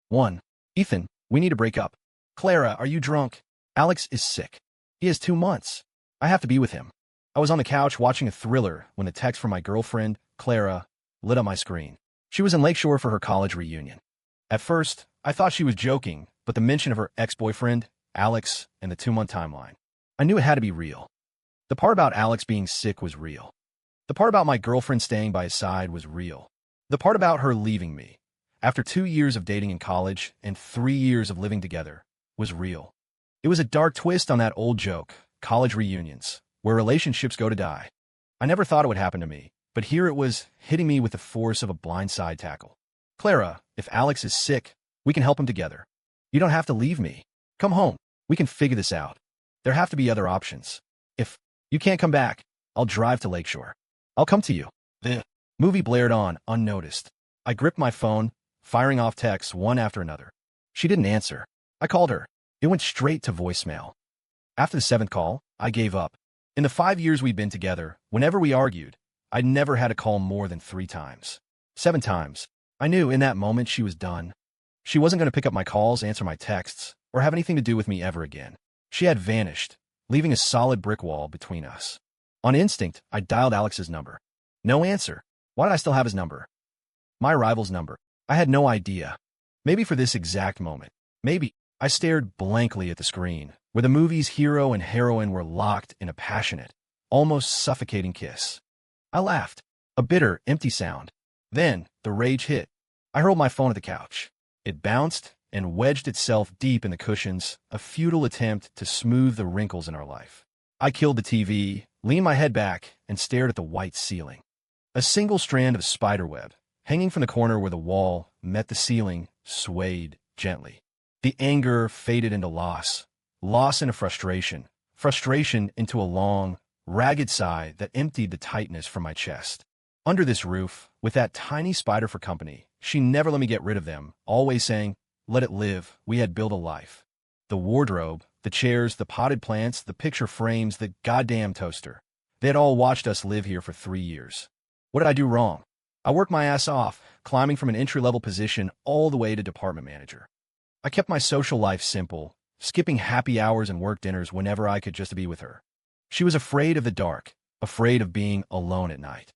1. Ethan, we need to break up. Clara, are you drunk? Alex is sick. He has 2 months. I have to be with him. I was on the couch watching a thriller when the text from my girlfriend, Clara, lit up my screen. She was in Lakeshore for her college reunion. At first, I thought she was joking, but the mention of her ex-boyfriend, Alex, and the 2-month timeline, I knew it had to be real. The part about Alex being sick was real. The part about my girlfriend staying by his side was real. The part about her leaving me, after 2 years of dating in college and 3 years of living together, was real. It was a dark twist on that old joke, college reunions, where relationships go to die. I never thought it would happen to me, but here it was, hitting me with the force of a blindside tackle. Clara, if Alex is sick, we can help him together. You don't have to leave me. Come home. We can figure this out. There have to be other options. If you can't come back, I'll drive to Lakeshore. I'll come to you. The movie blared on, unnoticed. I gripped my phone, firing off texts one after another. She didn't answer. I called her. It went straight to voicemail. After the 7th call, I gave up. In the 5 years we'd been together, whenever we argued, I'd never had a call more than 3 times. 7 times. I knew in that moment she was done. She wasn't going to pick up my calls, answer my texts, or have anything to do with me ever again. She had vanished, leaving a solid brick wall between us. On instinct, I dialed Alex's number. No answer. Why did I still have his number? My rival's number. I had no idea. Maybe for this exact moment. Maybe. I stared blankly at the screen, where the movie's hero and heroine were locked in a passionate, almost suffocating kiss. I laughed. A bitter, empty sound. Then, the rage hit. I hurled my phone at the couch. It bounced and wedged itself deep in the cushions, a futile attempt to smooth the wrinkles in our life. I killed the TV, leaned my head back, and stared at the white ceiling. A single strand of spiderweb, hanging from the corner where the wall met the ceiling, swayed gently. The anger faded into loss, loss into frustration, frustration into a long, ragged sigh that emptied the tightness from my chest. Under this roof, with that tiny spider for company, she never let me get rid of them, always saying, "Let it live, we had built a life." The wardrobe, the chairs, the potted plants, the picture frames, the goddamn toaster. They had all watched us live here for 3 years. What did I do wrong? I worked my ass off, climbing from an entry-level position all the way to department manager. I kept my social life simple, skipping happy hours and work dinners whenever I could just to be with her. She was afraid of the dark, afraid of being alone at night.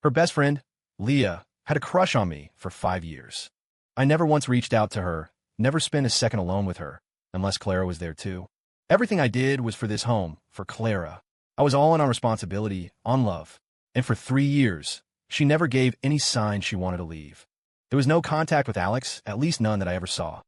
Her best friend, Leah, had a crush on me for 5 years. I never once reached out to her, never spent a second alone with her, unless Clara was there too. Everything I did was for this home, for Clara. I was all in on responsibility, on love. And for 3 years, she never gave any sign she wanted to leave. There was no contact with Alex, at least none that I ever saw.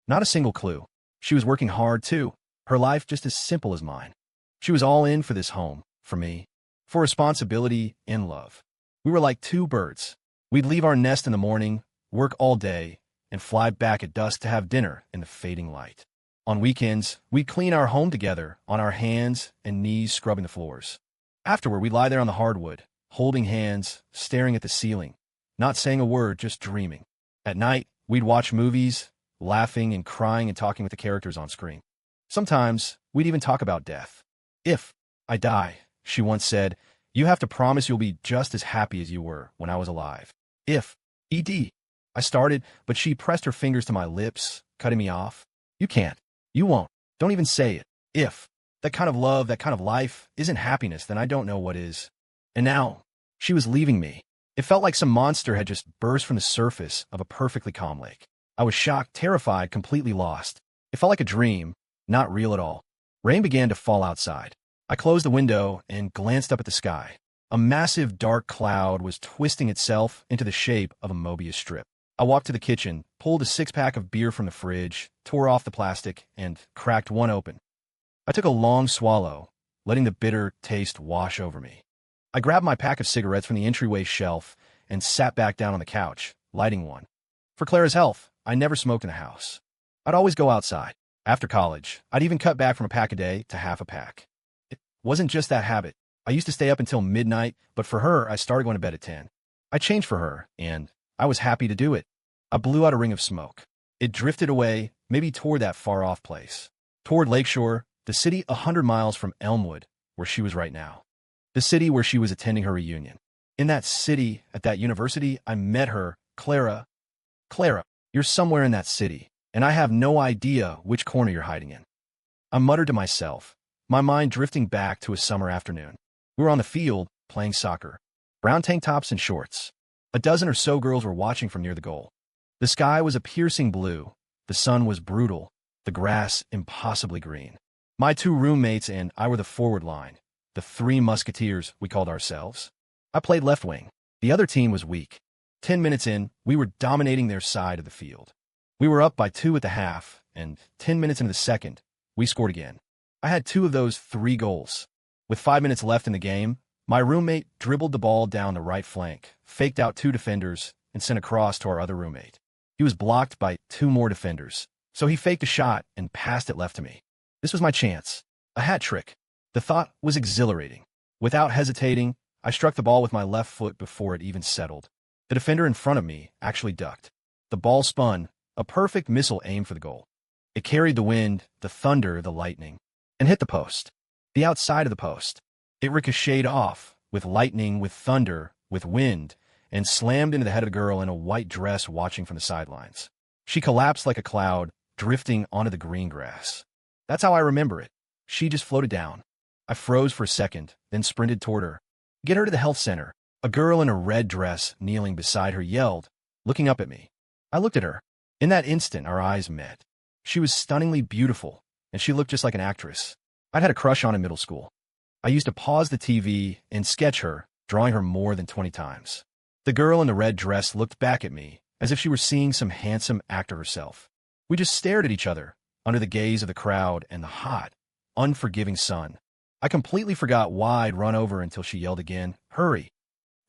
Not a single clue. She was working hard too, her life just as simple as mine. She was all in for this home, for me, for responsibility and love. We were like 2 birds. We'd leave our nest in the morning, work all day, and fly back at dusk to have dinner in the fading light. On weekends, we'd clean our home together, on our hands and knees scrubbing the floors. Afterward, we'd lie there on the hardwood, holding hands, staring at the ceiling, not saying a word, just dreaming. At night, we'd watch movies, laughing and crying and talking with the characters on screen. Sometimes, we'd even talk about death. "If I die," she once said, "you have to promise you'll be just as happy as you were when I was alive." If, ED. I started, but she pressed her fingers to my lips, cutting me off. "You can't. You won't. Don't even say it. If that kind of love, that kind of life, isn't happiness, then I don't know what is." And now, she was leaving me. It felt like some monster had just burst from the surface of a perfectly calm lake. I was shocked, terrified, completely lost. It felt like a dream, not real at all. Rain began to fall outside. I closed the window and glanced up at the sky. A massive dark cloud was twisting itself into the shape of a Mobius strip. I walked to the kitchen, pulled a 6-pack of beer from the fridge, tore off the plastic, and cracked one open. I took a long swallow, letting the bitter taste wash over me. I grabbed my pack of cigarettes from the entryway shelf and sat back down on the couch, lighting one. For Clara's health, I never smoked in the house. I'd always go outside. After college, I'd even cut back from a pack a day to half a pack. It wasn't just that habit. I used to stay up until midnight, but for her, I started going to bed at 10. I changed for her, and I was happy to do it. I blew out a ring of smoke. It drifted away, maybe toward that far-off place. Toward Lakeshore, the city 100 miles from Elmwood, where she was right now. The city where she was attending her reunion. In that city, at that university, I met her, Clara. "Clara, you're You're somewhere in that city, and I have no idea which corner you're hiding in. I muttered to myself, my mind drifting back to a summer afternoon. We were on the field, playing soccer. Brown tank tops and shorts. A dozen or so girls were watching from near the goal. The sky was a piercing blue. The sun was brutal. The grass impossibly green. My two roommates and I were the forward line. The three musketeers, we called ourselves. I played left wing. The other team was weak. 10 minutes in, we were dominating their side of the field. We were up by 2 at the half, and 10 minutes into the second, we scored again. I had 2 of those 3 goals. With 5 minutes left in the game, my roommate dribbled the ball down the right flank, faked out 2 defenders, and sent a cross to our other roommate. He was blocked by 2 more defenders, so he faked a shot and passed it left to me. This was my chance. A hat trick. The thought was exhilarating. Without hesitating, I struck the ball with my left foot before it even settled. The defender in front of me actually ducked. The ball spun, a perfect missile aimed for the goal. It carried the wind, the thunder, the lightning, and hit the post. The outside of the post. It ricocheted off, with lightning, with thunder, with wind, and slammed into the head of a girl in a white dress watching from the sidelines. She collapsed like a cloud, drifting onto the green grass. That's how I remember it. She just floated down. I froze for a second, then sprinted toward her. Get her to the health center. A girl in a red dress kneeling beside her yelled, looking up at me. I looked at her. In that instant, our eyes met. She was stunningly beautiful, and she looked just like an actress I'd had a crush on in middle school. I used to pause the TV and sketch her, drawing her more than 20 times. The girl in the red dress looked back at me, as if she were seeing some handsome actor herself. We just stared at each other, under the gaze of the crowd and the hot, unforgiving sun. I completely forgot why I'd run over until she yelled again, "Hurry!"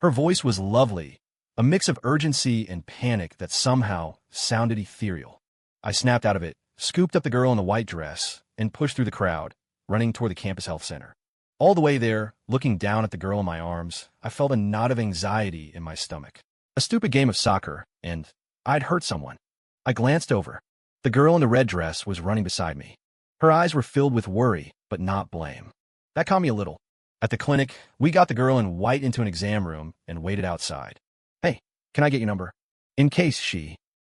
Her voice was lovely, a mix of urgency and panic that somehow sounded ethereal. I snapped out of it, scooped up the girl in the white dress, and pushed through the crowd, running toward the campus health center. All the way there, looking down at the girl in my arms, I felt a knot of anxiety in my stomach. A stupid game of soccer, and I'd hurt someone. I glanced over. The girl in the red dress was running beside me. Her eyes were filled with worry, but not blame. That calmed me a little. At the clinic, we got the girl in white into an exam room and waited outside. "Hey, can I get your number?" In case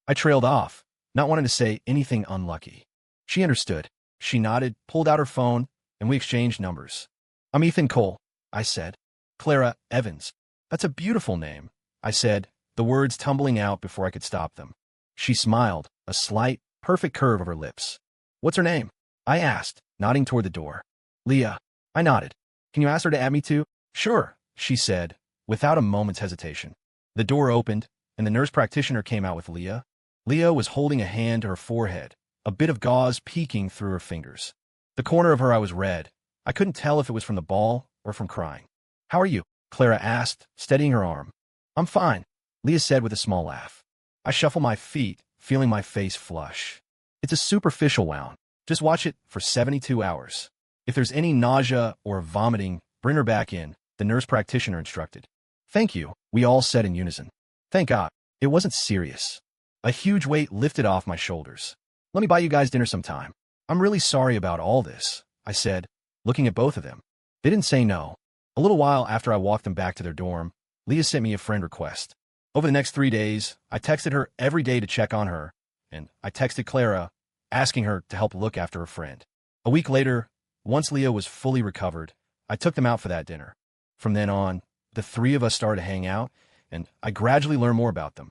I trailed off, not wanting to say anything unlucky. She understood. She nodded, pulled out her phone, and we exchanged numbers. "I'm Ethan Cole," I said. "Clara Evans." "That's a beautiful name," I said, the words tumbling out before I could stop them. She smiled, a slight, perfect curve of her lips. "What's her name?" I asked, nodding toward the door. "Leah." I nodded. "Can you ask her to add me too?" "Sure," she said, without a moment's hesitation. The door opened, and the nurse practitioner came out with Leah. Leah was holding a hand to her forehead, a bit of gauze peeking through her fingers. The corner of her eye was red. I couldn't tell if it was from the ball or from crying. "How are you?" Clara asked, steadying her arm. "I'm fine," Leah said with a small laugh. I shuffled my feet, feeling my face flush. "It's a superficial wound. Just watch it for 72 hours. If there's any nausea or vomiting, bring her back in," the nurse practitioner instructed. "Thank you," we all said in unison. Thank God, it wasn't serious. A huge weight lifted off my shoulders. "Let me buy you guys dinner sometime. I'm really sorry about all this," I said, looking at both of them. They didn't say no. A little while after I walked them back to their dorm, Leah sent me a friend request. Over the next 3 days, I texted her every day to check on her, and I texted Clara, asking her to help look after her friend. A week later, once Leah was fully recovered, I took them out for that dinner. From then on, the 3 of us started to hang out, and I gradually learned more about them.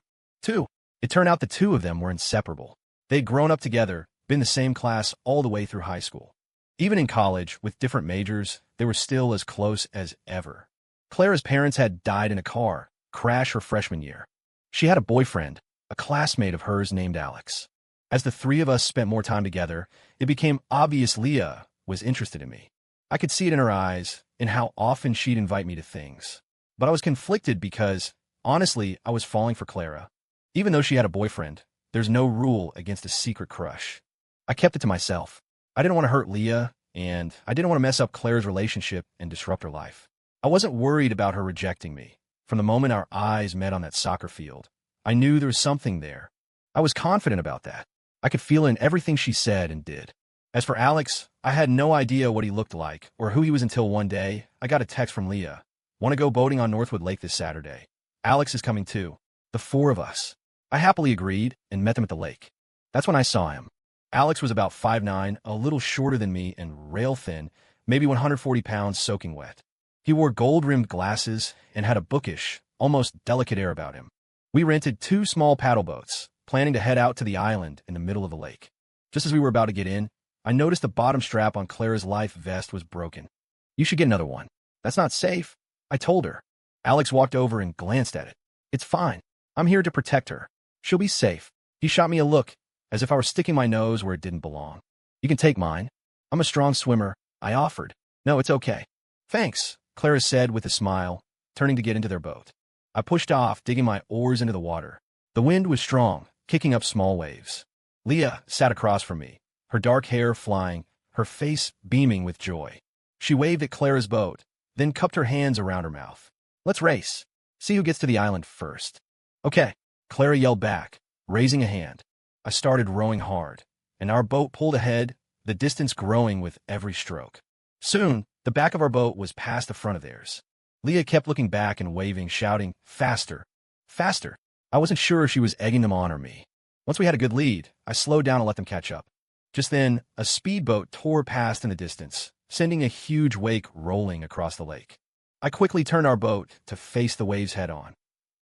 It turned out the 2 of them were inseparable. They'd grown up together, been the same class all the way through high school. Even in college, with different majors, they were still as close as ever. Clara's parents had died in a car crash her freshman year. She had a boyfriend, a classmate of hers named Alex. As the 3 of us spent more time together, it became obvious Leah was interested in me. I could see it in her eyes, in how often she'd invite me to things. But I was conflicted because, honestly, I was falling for Clara. Even though she had a boyfriend, there's no rule against a secret crush. I kept it to myself. I didn't want to hurt Leah, and I didn't want to mess up Clara's relationship and disrupt her life. I wasn't worried about her rejecting me. From the moment our eyes met on that soccer field, I knew there was something there. I was confident about that. I could feel it in everything she said and did. As for Alex, I had no idea what he looked like or who he was until one day I got a text from Leah. "Want to go boating on Northwood Lake this Saturday? Alex is coming too. The 4 of us." I happily agreed and met them at the lake. That's when I saw him. Alex was about 5'9", a little shorter than me and rail-thin, maybe 140 pounds soaking wet. He wore gold-rimmed glasses and had a bookish, almost delicate air about him. We rented 2 small paddle boats, planning to head out to the island in the middle of the lake. Just as we were about to get in, I noticed the bottom strap on Clara's life vest was broken. "You should get another one. That's not safe," I told her. Alex walked over and glanced at it. "It's fine. I'm here to protect her. She'll be safe." He shot me a look, as if I were sticking my nose where it didn't belong. "You can take mine. I'm a strong swimmer," I offered. "No, it's okay." "Thanks," Clara said with a smile, turning to get into their boat. I pushed off, digging my oars into the water. The wind was strong, kicking up small waves. Leah sat across from me, her dark hair flying, her face beaming with joy. She waved at Clara's boat, then cupped her hands around her mouth. "Let's race. See who gets to the island first." "Okay," Clara yelled back, raising a hand. I started rowing hard, and our boat pulled ahead, the distance growing with every stroke. Soon, the back of our boat was past the front of theirs. Leah kept looking back and waving, shouting, "Faster! Faster!" I wasn't sure if she was egging them on or me. Once we had a good lead, I slowed down and let them catch up. Just then, a speedboat tore past in the distance, sending a huge wake rolling across the lake. I quickly turned our boat to face the waves head-on.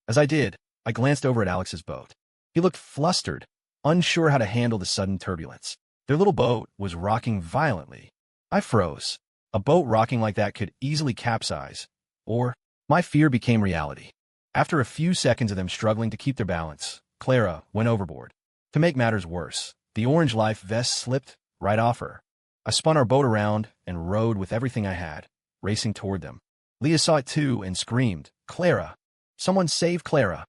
As I did, I glanced over at Alex's boat. He looked flustered, unsure how to handle the sudden turbulence. Their little boat was rocking violently. I froze. A boat rocking like that could easily capsize, or my fear became reality. After a few seconds of them struggling to keep their balance, Clara went overboard. To make matters worse, the orange life vest slipped right off her. I spun our boat around and rowed with everything I had, racing toward them. Leah saw it too and screamed, "Clara! Someone save Clara!"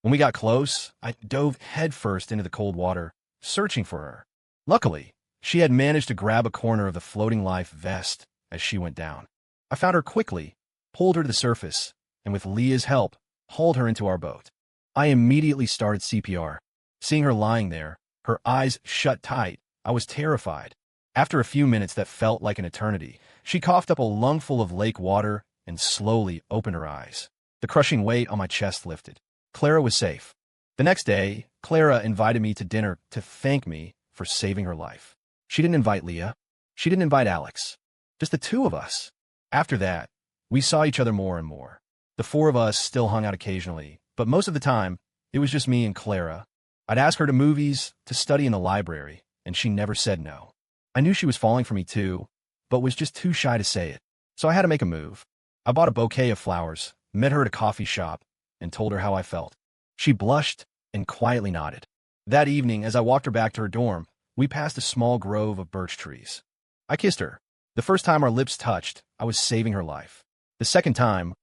When we got close, I dove headfirst into the cold water, searching for her. Luckily, she had managed to grab a corner of the floating life vest as she went down. I found her quickly, pulled her to the surface, and with Leah's help, hauled her into our boat. I immediately started CPR. Seeing her lying there, her eyes shut tight, I was terrified. After a few minutes that felt like an eternity, she coughed up a lungful of lake water and slowly opened her eyes. The crushing weight on my chest lifted. Clara was safe. The next day, Clara invited me to dinner to thank me for saving her life. She didn't invite Leah. She didn't invite Alex. Just the 2 of us. After that, we saw each other more and more. The 4 of us still hung out occasionally, but most of the time, it was just me and Clara. I'd ask her to movies, to study in the library, and she never said no. I knew she was falling for me too, but was just too shy to say it. So I had to make a move. I bought a bouquet of flowers, met her at a coffee shop, and told her how I felt. She blushed and quietly nodded. That evening, as I walked her back to her dorm, we passed a small grove of birch trees. I kissed her. The first time our lips touched, I was saving her life. The second time,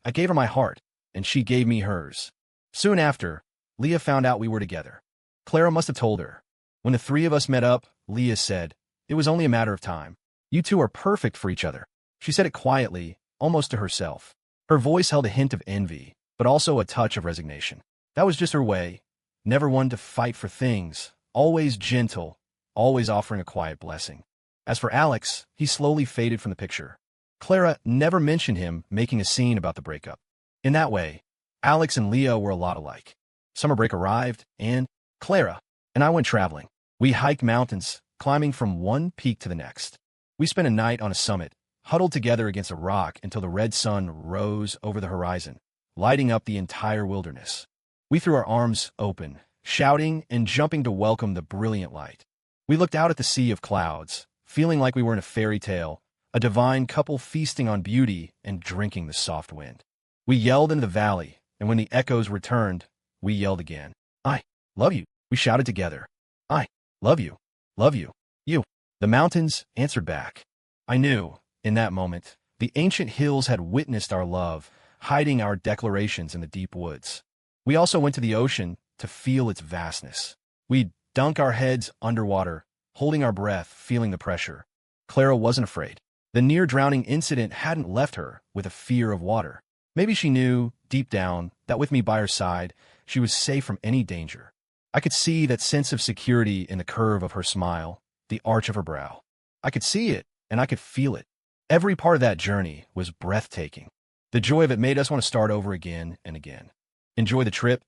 I gave her my heart, and she gave me hers. Soon after, Leah found out we were together. Clara must have told her. When the 3 of us met up, Leah said, "It was only a matter of time. You 2 are perfect for each other." She said it quietly, almost to herself. Her voice held a hint of envy, but also a touch of resignation. That was just her way. Never one to fight for things, always gentle, always offering a quiet blessing. As for Alex, he slowly faded from the picture. Clara never mentioned him making a scene about the breakup. In that way, Alex and Leah were a lot alike. Summer break arrived, and Clara and I went traveling. We hiked mountains, climbing from one peak to the next. We spent a night on a summit, huddled together against a rock until the red sun rose over the horizon, lighting up the entire wilderness. We threw our arms open, shouting and jumping to welcome the brilliant light. We looked out at the sea of clouds, feeling like we were in a fairy tale, a divine couple feasting on beauty and drinking the soft wind. We yelled into the valley, and when the echoes returned, we yelled again. "I love you," we shouted together. "I love you, love you, you." The mountains answered back. I knew, in that moment, the ancient hills had witnessed our love, hiding our declarations in the deep woods. We also went to the ocean to feel its vastness. We'd dunk our heads underwater, holding our breath, feeling the pressure. Clara wasn't afraid. The near-drowning incident hadn't left her with a fear of water. Maybe she knew, deep down, that with me by her side, she was safe from any danger. I could see that sense of security in the curve of her smile, the arch of her brow. I could see it, and I could feel it. Every part of that journey was breathtaking. The joy of it made us want to start over again and again. Enjoy the trip,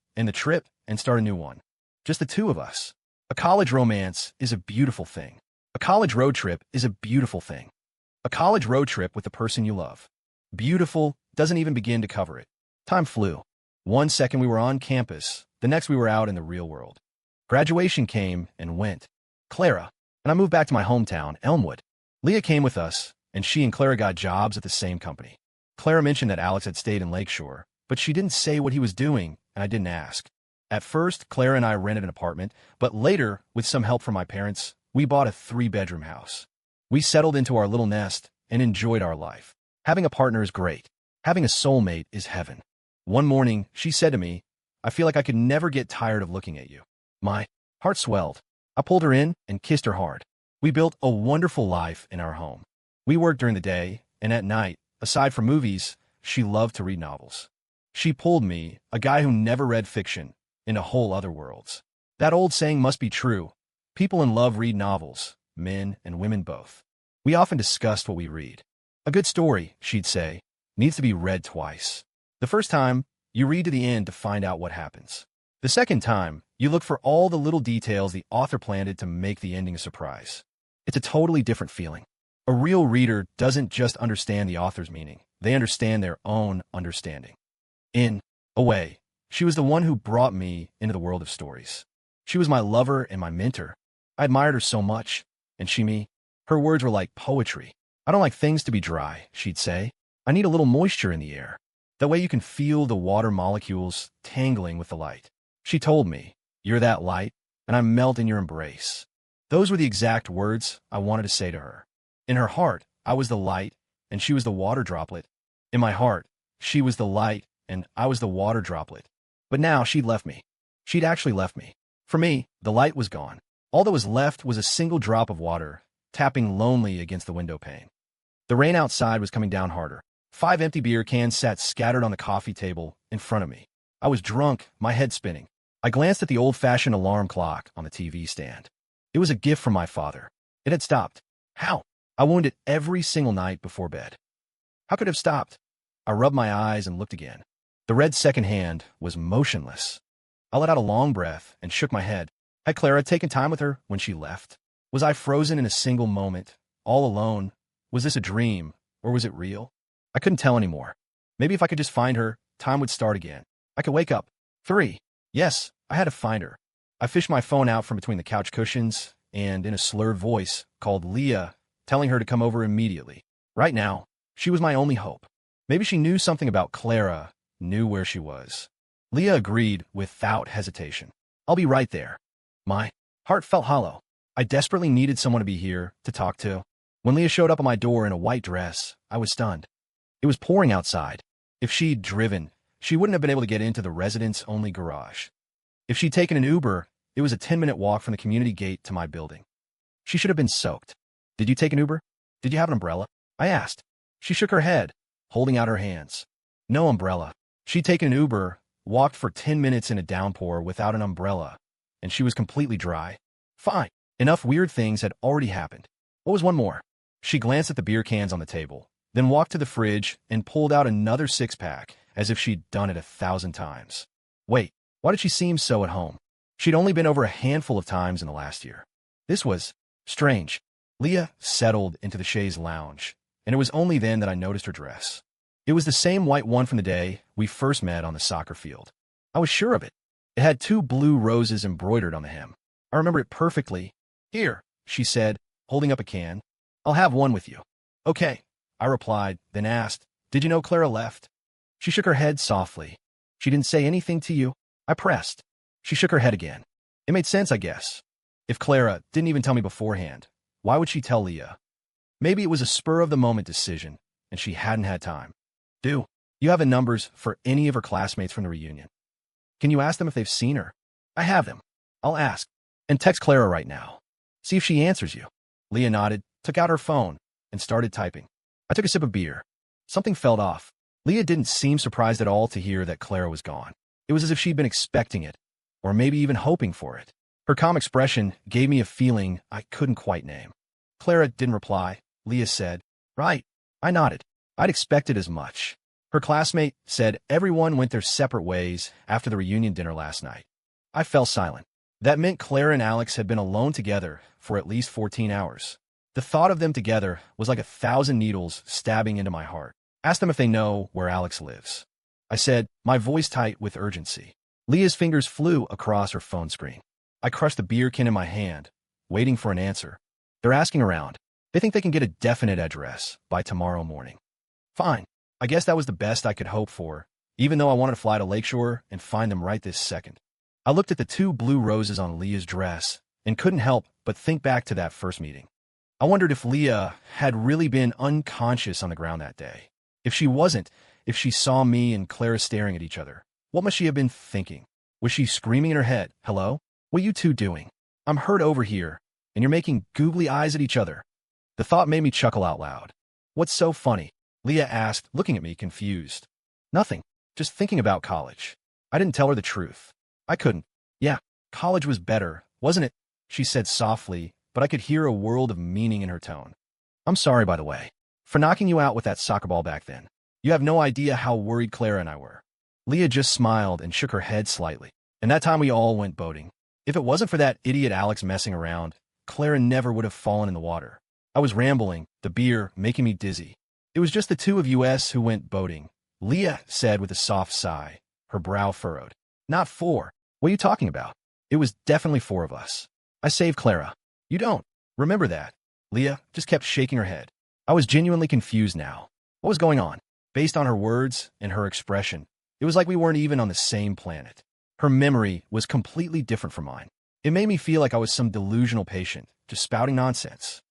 and start a new one. Just the two of us. A college romance is a beautiful thing. A college road trip is a beautiful thing. A college road trip with the person you love. Beautiful doesn't even begin to cover it. Time flew. 1 second we were on campus, the next we were out in the real world. Graduation came and went. Clara and I moved back to my hometown, Elmwood. Leah came with us, and she and Clara got jobs at the same company. Clara mentioned that Alex had stayed in Lakeshore, but she didn't say what he was doing, and I didn't ask. At first, Clara and I rented an apartment, but later, with some help from my parents, we bought a 3-bedroom house. We settled into our little nest and enjoyed our life. Having a partner is great. Having a soulmate is heaven. One morning, she said to me, "I feel like I could never get tired of looking at you." My heart swelled. I pulled her in and kissed her hard. We built a wonderful life in our home. We worked during the day, and at night, aside from movies, she loved to read novels. She pulled me, a guy who never read fiction, into whole other worlds. That old saying must be true. People in love read novels, men and women both. We often discussed what we read. A good story, she'd say, needs to be read twice. The first time, you read to the end to find out what happens. The second time, you look for all the little details the author planted to make the ending a surprise. It's a totally different feeling. A real reader doesn't just understand the author's meaning. They understand their own understanding. In a way, she was the one who brought me into the world of stories. She was my lover and my mentor. I admired her so much, and she me. Her words were like poetry. "I don't like things to be dry," she'd say. "I need a little moisture in the air. That way you can feel the water molecules tangling with the light." She told me, "You're that light, and I melt in your embrace." Those were the exact words I wanted to say to her. In her heart, I was the light, and she was the water droplet. In my heart, she was the light, and I was the water droplet. But now she'd left me. She'd actually left me. For me, the light was gone. All that was left was a single drop of water, tapping lonely against the window pane. The rain outside was coming down harder. 5 empty beer cans sat scattered on the coffee table in front of me. I was drunk, my head spinning. I glanced at the old-fashioned alarm clock on the TV stand. It was a gift from my father. It had stopped. How? I wound it every single night before bed. How could it have stopped? I rubbed my eyes and looked again. The red second hand was motionless. I let out a long breath and shook my head. Had Clara taken time with her when she left? Was I frozen in a single moment, all alone? Was this a dream, or was it real? I couldn't tell anymore. Maybe if I could just find her, time would start again. I could wake up. 3. Yes, I had to find her. I fished my phone out from between the couch cushions and, in a slurred voice, called Leah, telling her to come over immediately. Right now, she was my only hope. Maybe she knew something about Clara, knew where she was. Leah agreed without hesitation. "I'll be right there." My heart felt hollow. I desperately needed someone to be here to talk to. When Leah showed up at my door in a white dress, I was stunned. It was pouring outside. If she'd driven, she wouldn't have been able to get into the residence-only garage. If she'd taken an Uber, it was a 10-minute walk from the community gate to my building. She should have been soaked. "Did you take an Uber? Did you have an umbrella?" I asked. She shook her head, holding out her hands. No umbrella. She'd taken an Uber, walked for 10 minutes in a downpour without an umbrella, and she was completely dry. Fine. Enough weird things had already happened. What was one more? She glanced at the beer cans on the table, then walked to the fridge and pulled out another 6-pack, as if she'd done it 1,000 times. Wait, why did she seem so at home? She'd only been over a handful of times in the last year. This was strange. Leah settled into the chaise lounge, and it was only then that I noticed her dress. It was the same white one from the day we first met on the soccer field. I was sure of it. It had 2 blue roses embroidered on the hem. I remember it perfectly. "Here," she said, holding up a can. "I'll have one with you." "Okay," I replied, then asked, "Did you know Clara left?" She shook her head softly. "She didn't say anything to you?" I pressed. She shook her head again. It made sense, I guess. If Clara didn't even tell me beforehand, why would she tell Leah? Maybe it was a spur-of-the-moment decision, and she hadn't had time. "Do you have the numbers for any of her classmates from the reunion? Can you ask them if they've seen her?" "I have them. I'll ask. And text Clara right now. See if she answers you." Leah nodded, took out her phone, and started typing. I took a sip of beer. Something felt off. Leah didn't seem surprised at all to hear that Clara was gone. It was as if she'd been expecting it, or maybe even hoping for it. Her calm expression gave me a feeling I couldn't quite name. Clara didn't reply. Leah said, "Right." I nodded. I'd expected as much. Her classmate said everyone went their separate ways after the reunion dinner last night. I fell silent. That meant Clara and Alex had been alone together for at least 14 hours. The thought of them together was like 1,000 needles stabbing into my heart. Ask them if they know where Alex lives, I said, my voice tight with urgency. Leah's fingers flew across her phone screen. I crushed the beer can in my hand, waiting for an answer. They're asking around. They think they can get a definite address by tomorrow morning. Fine. I guess that was the best I could hope for, even though I wanted to fly to Lakeshore and find them right this second. I looked at the 2 blue roses on Leah's dress and couldn't help but think back to that first meeting. I wondered if Leah had really been unconscious on the ground that day. If she wasn't, if she saw me and Clara staring at each other, what must she have been thinking? Was she screaming in her head, "Hello? What are you two doing? I'm hurt over here, and you're making googly eyes at each other." The thought made me chuckle out loud. "What's so funny?" Leah asked, looking at me confused. "Nothing. Just thinking about college." I didn't tell her the truth. I couldn't. "Yeah, college was better, wasn't it?" she said softly, but I could hear a world of meaning in her tone. "I'm sorry, by the way, for knocking you out with that soccer ball back then. You have no idea how worried Clara and I were." Leah just smiled and shook her head slightly. "And that time we all went boating. If it wasn't for that idiot Alex messing around, Clara never would have fallen in the water." I was rambling, the beer making me dizzy. "It was just the 2 of us who went boating," Leah said with a soft sigh, her brow furrowed. "Not 4. What are you talking about? It was definitely 4 of us. I saved Clara. You don't remember that?" Leah just kept shaking her head. I was genuinely confused now. What was going on? Based on her words and her expression, it was like we weren't even on the same planet. Her memory was completely different from mine. It made me feel like I was some delusional patient, just spouting nonsense.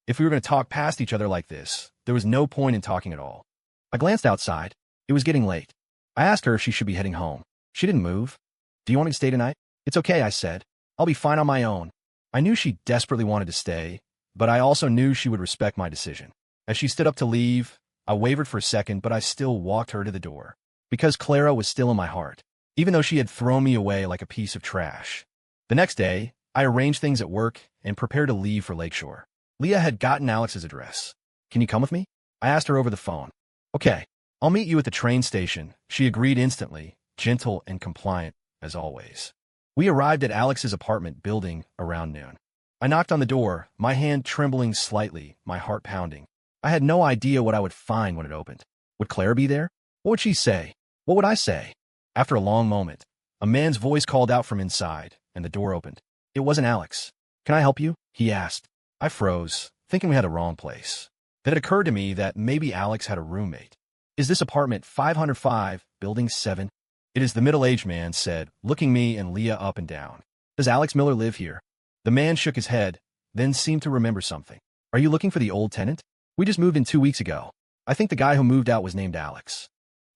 If we were going to talk past each other like this, there was no point in talking at all. I glanced outside. It was getting late. I asked her if she should be heading home. She didn't move. "Do you want me to stay tonight?" "It's okay," I said. "I'll be fine on my own." I knew she desperately wanted to stay, but I also knew she would respect my decision. As she stood up to leave, I wavered for a second, but I still walked her to the door. Because Clara was still in my heart, even though she had thrown me away like a piece of trash. The next day, I arranged things at work and prepared to leave for Lakeshore. Leah had gotten Alex's address. "Can you come with me?" I asked her over the phone. "Okay, I'll meet you at the train station." She agreed instantly, gentle and compliant, as always. We arrived at Alex's apartment building around noon. I knocked on the door, my hand trembling slightly, my heart pounding. I had no idea what I would find when it opened. Would Claire be there? What would she say? What would I say? After a long moment, a man's voice called out from inside, and the door opened. It wasn't Alex. "Can I help you?" he asked. I froze, thinking we had the wrong place. Then it occurred to me that maybe Alex had a roommate. "Is this apartment 505, building 7? "It is," the middle-aged man said, looking me and Leah up and down. "Does Alex Miller live here?" The man shook his head, then seemed to remember something. "Are you looking for the old tenant? We just moved in 2 weeks ago. I think the guy who moved out was named Alex."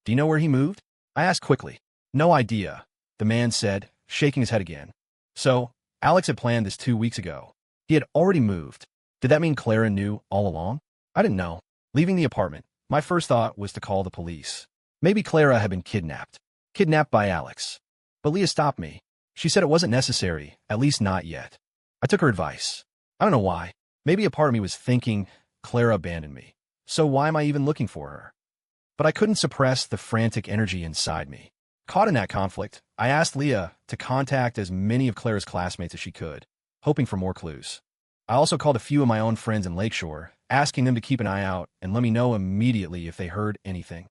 "Do you know where he moved?" I asked quickly. "No idea," the man said, shaking his head again. So, Alex had planned this 2 weeks ago. He had already moved. Did that mean Clara knew all along? I didn't know. Leaving the apartment, my first thought was to call the police. Maybe Clara had been kidnapped. Kidnapped by Alex. But Leah stopped me. She said it wasn't necessary, at least not yet. I took her advice. I don't know why. Maybe a part of me was thinking, Clara abandoned me. So why am I even looking for her? But I couldn't suppress the frantic energy inside me. Caught in that conflict, I asked Leah to contact as many of Clara's classmates as she could, hoping for more clues. I also called a few of my own friends in Lakeshore, asking them to keep an eye out and let me know immediately if they heard anything.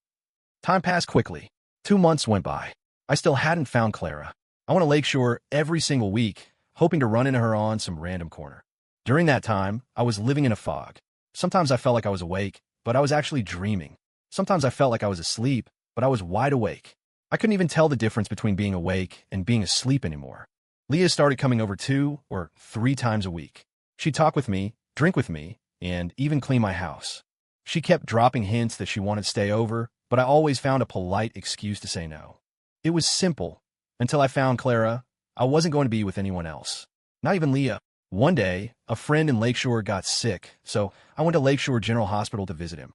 Time passed quickly. 2 months went by. I still hadn't found Clara. I went to Lakeshore every single week, hoping to run into her on some random corner. During that time, I was living in a fog. Sometimes I felt like I was awake, but I was actually dreaming. Sometimes I felt like I was asleep, but I was wide awake. I couldn't even tell the difference between being awake and being asleep anymore. Leah started coming over 2 or 3 times a week. She'd talk with me, drink with me, and even clean my house. She kept dropping hints that she wanted to stay over, but I always found a polite excuse to say no. It was simple. Until I found Clara, I wasn't going to be with anyone else. Not even Leah. One day, a friend in Lakeshore got sick, so I went to Lakeshore General Hospital to visit him.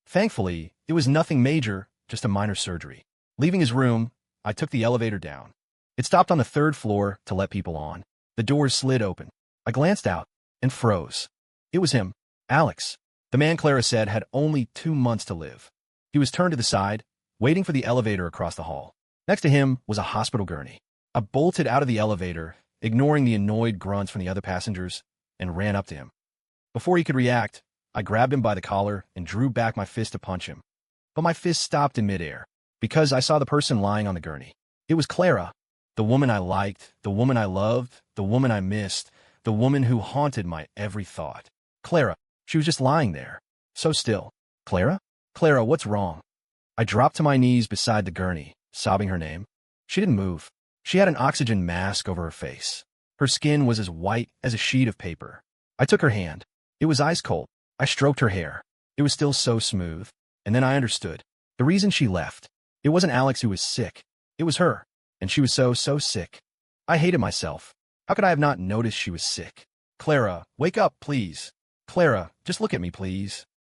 Thankfully, it was nothing major, just a minor surgery. Leaving his room, I took the elevator down. It stopped on the 3rd floor to let people on. The doors slid open. I glanced out and froze. It was him, Alex. The man Clara said had only 2 months to live. He was turned to the side, waiting for the elevator across the hall. Next to him was a hospital gurney. I bolted out of the elevator, ignoring the annoyed grunts from the other passengers, and ran up to him. Before he could react, I grabbed him by the collar and drew back my fist to punch him. But my fist stopped in midair, because I saw the person lying on the gurney. It was Clara, the woman I liked, the woman I loved, the woman I missed, the woman who haunted my every thought. Clara, she was just lying there, so still. Clara? Clara, what's wrong? I dropped to my knees beside the gurney, sobbing her name. She didn't move. She had an oxygen mask over her face. Her skin was as white as a sheet of paper. I took her hand. It was ice cold. I stroked her hair. It was still so smooth. And then I understood. The reason she left. It wasn't Alex who was sick. It was her. And she was so sick. I hated myself. How could I have not noticed she was sick? Clara, wake up, please. Clara, just look at me, please.